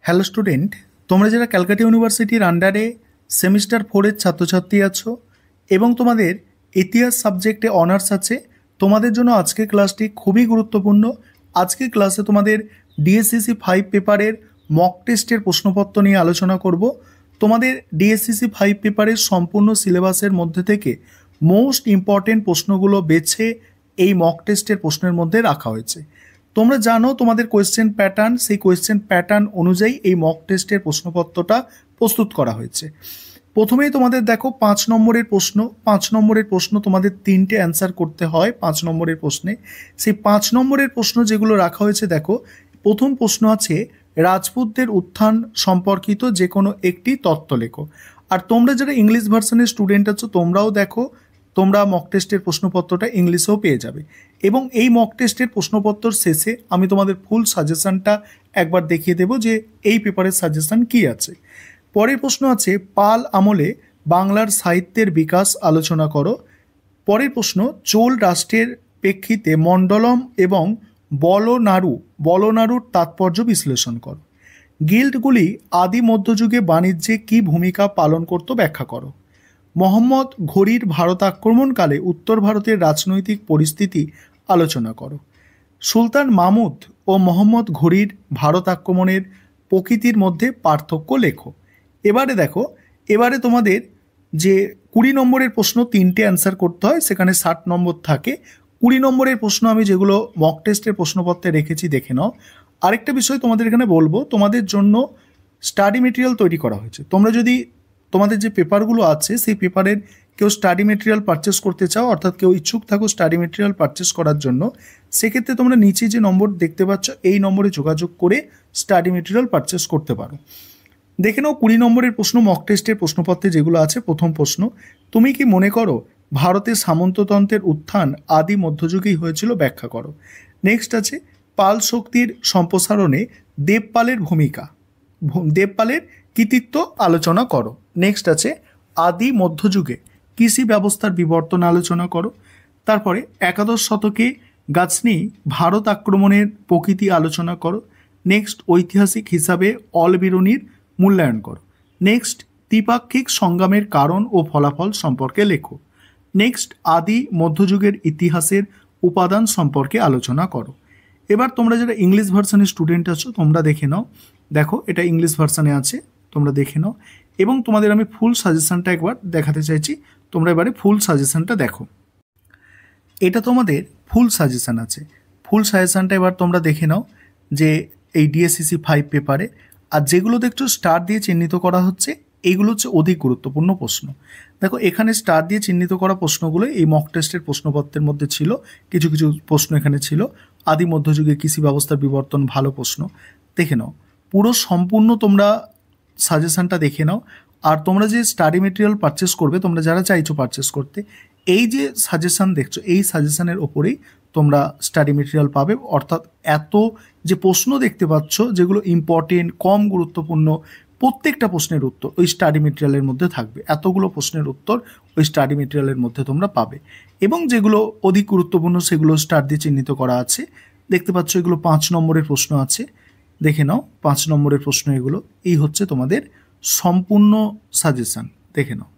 Hello student, তোমরা যারা ক্যালকাটা ইউনিভার্সিটির আন্ডারে সেমিস্টার 4-এর ছাত্রছাত্রী আছো এবং তোমাদের ইতিহাস সাবজেক্টে অনার্স আছে, তোমাদের জন্য আজকের ক্লাসটি খুবই গুরুত্বপূর্ণ। আজকের ক্লাসে তোমাদের ডিএসসিসি 5 পেপারের মক টেস্টের প্রশ্নপত্র নিয়ে আলোচনা করব। তোমাদের ডিএসসিসি 5 পেপারের সম্পূর্ণ সিলেবাসের মধ্যে থেকে মোস্ট ইম্পর্টেন্ট প্রশ্নগুলো বেছে এই মক টেস্টের প্রশ্নের মধ্যে রাখা হয়েছে। তোমরা জানো তোমাদের কোয়েশ্চেন প্যাটার্ন, সেই কোয়েশ্চেন প্যাটার্ন অনুযায়ী এই মক টেস্টের প্রশ্নপত্রটা প্রস্তুত করা হয়েছে। প্রথমেই তোমাদের দেখো 5 নম্বরের প্রশ্ন। 5 নম্বরের প্রশ্ন তোমাদের 3টে অ্যান্সার করতে হয় 5 নম্বরের প্রশ্নে। সেই 5 নম্বরের প্রশ্ন যেগুলো রাখা হয়েছে, দেখো প্রথম প্রশ্ন আছে রাজপুতদের উত্থান সম্পর্কিত যে কোনো একটি তত্ত্ব লেখো। আর তোমরা যারা ইংলিশ ভার্সনের স্টুডেন্ট আছো তোমরাও দেখো, তোমরা মক টেস্টের প্রশ্নপত্রটা ইংলিশেও পেয়ে যাবে। এবং এই মক টেস্টের প্রশ্নপত্র শেষে আমি তোমাদের ফুল সাজেশনটা একবার দেখিয়ে দেব যে এই পেপারের সাজেশন কি আছে। পরের প্রশ্ন আছে পাল আমলে বাংলার সাহিত্যের বিকাশ আলোচনা করো। পরের প্রশ্ন চোল রাষ্ট্রের প্রেক্ষিতে মণ্ডলম এবং বলনাড়ুর তাৎপর্য বিশ্লেষণ করো। গিল্ডগুলি আদি মধ্যযুগে বাণিজ্যে কী ভূমিকা পালন করত ব্যাখ্যা করো। মোহাম্মদ ঘুরির ভারত আক্রমণকালে উত্তর ভারতের রাজনৈতিক পরিস্থিতি আলোচনা করো। সুলতান মাহমুদ ও মোহাম্মদ ঘুরির ভারত আক্রমণের প্রকৃতির মধ্যে পার্থক্য লেখো। এবারে দেখো, এবারে তোমাদের যে 20 নম্বরের প্রশ্ন 3টে অ্যান্সার করতে হয়, সেখানে 60 নম্বর থাকে। 20 নম্বরের প্রশ্ন আমি যেগুলো মক টেস্টের প্রশ্নপত্রে রেখেছি দেখে নাও। আরেকটা বিষয় তোমাদের এখানে বলবো, তোমাদের জন্য স্টাডি মেটেরিয়াল তৈরি করা হয়েছে। তোমরা যদি তোমাদের যে পেপারগুলো আছে সেই পেপারের কেউ স্টাডি মেটেরিয়াল পারচেস করতে চাও, অর্থাৎ কেউ ইচ্ছুক থাকো স্টাডি মেটেরিয়াল পারচেস করার জন্য, সেক্ষেত্রে তোমরা নিচে যে নম্বর দেখতে পাচ্ছ এই নম্বরে যোগাযোগ করে স্টাডি মেটেরিয়াল পারচেস করতে পারো। দেখে নাও 20 নম্বরের প্রশ্ন মক টেস্টের প্রশ্নপত্রে যেগুলো আছে। প্রথম প্রশ্ন, তুমি কি মনে করো ভারতের সামন্ততন্ত্রের উত্থান আদি মধ্যযুগেই হয়েছিল ব্যাখ্যা করো। নেক্সট আছে পাল শক্তির সম্প্রসারণে দেবপালের ভূমিকা, দেবপালের কৃতিত্ব আলোচনা করো। নেক্সট আছে আদি মধ্যযুগে কৃষি ব্যবস্থার বিবর্তন আলোচনা করো। তারপরে 11 শতকে গাজনি ভারত আক্রমণের প্রকৃতি আলোচনা করো। নেক্সট ঐতিহাসিক হিসাবে অলবিরুনির মূল্যায়ন করো। নেক্সট দ্বিপাক্ষিক সংগ্রামের কারণ ও ফলাফল সম্পর্কে লেখো। নেক্সট আদি মধ্যযুগের ইতিহাসের উপাদান সম্পর্কে আলোচনা করো। এবার তোমরা যারা ইংলিশ ভার্সনের স্টুডেন্ট আছো তোমরা দেখে নাও, দেখো এটা ইংলিশ ভার্সনে আছে, তোমরা দেখে নাও। এবং তোমাদের আমি ফুল সাজেশনটা একবার দেখাতে চাইছি, তোমরা এবারে ফুল সাজেশনটা দেখো। এটা তোমাদের ফুল সাজেশন আছে। ফুল সাজেশনটা এবার তোমরা দেখে নাও যে এই ডিএসসিসি 5 পেপারে। আর যেগুলো দেখছো স্টার দিয়ে চিহ্নিত করা হচ্ছে এইগুলো হচ্ছে অধিক গুরুত্বপূর্ণ প্রশ্ন। দেখো এখানে স্টার দিয়ে চিহ্নিত করা প্রশ্নগুলো এই মক টেস্টের প্রশ্নপত্রের মধ্যে ছিল। কিছু কিছু প্রশ্ন এখানে ছিল। আদি মধ্যযুগে কৃষি ব্যবস্থার বিবর্তন, ভালো প্রশ্ন। দেখে নাও পুরো সম্পূর্ণ তোমরা সাজেশনটা দেখে নাও। আর তোমরা যে স্টাডি মেটেরিয়াল পারচেস করবে, তোমরা যারা চাইছো পারচেস করতে, এই যে সাজেশন দেখছো এই সাজেশনের ওপরেই তোমরা স্টাডি মেটেরিয়াল পাবে। অর্থাৎ এত যে প্রশ্ন দেখতে পাচ্ছ যেগুলো ইম্পর্টেন্ট, কম গুরুত্বপূর্ণ, প্রত্যেকটা প্রশ্নের উত্তর ওই স্টাডি মেটেরিয়ালের মধ্যে থাকবে। এতগুলো প্রশ্নের উত্তর ওই স্টাডি মেটেরিয়ালের মধ্যে তোমরা পাবে। এবং যেগুলো অধিক গুরুত্বপূর্ণ সেগুলো স্টার দিয়ে চিহ্নিত করা আছে। দেখতে পাচ্ছ এগুলো 5 নম্বরের প্রশ্ন আছে, দেখে নাও 5 নম্বরের প্রশ্ন এগুলো। এই হচ্ছে তোমাদের সম্পূর্ণ সাজেশন, দেখে নাও।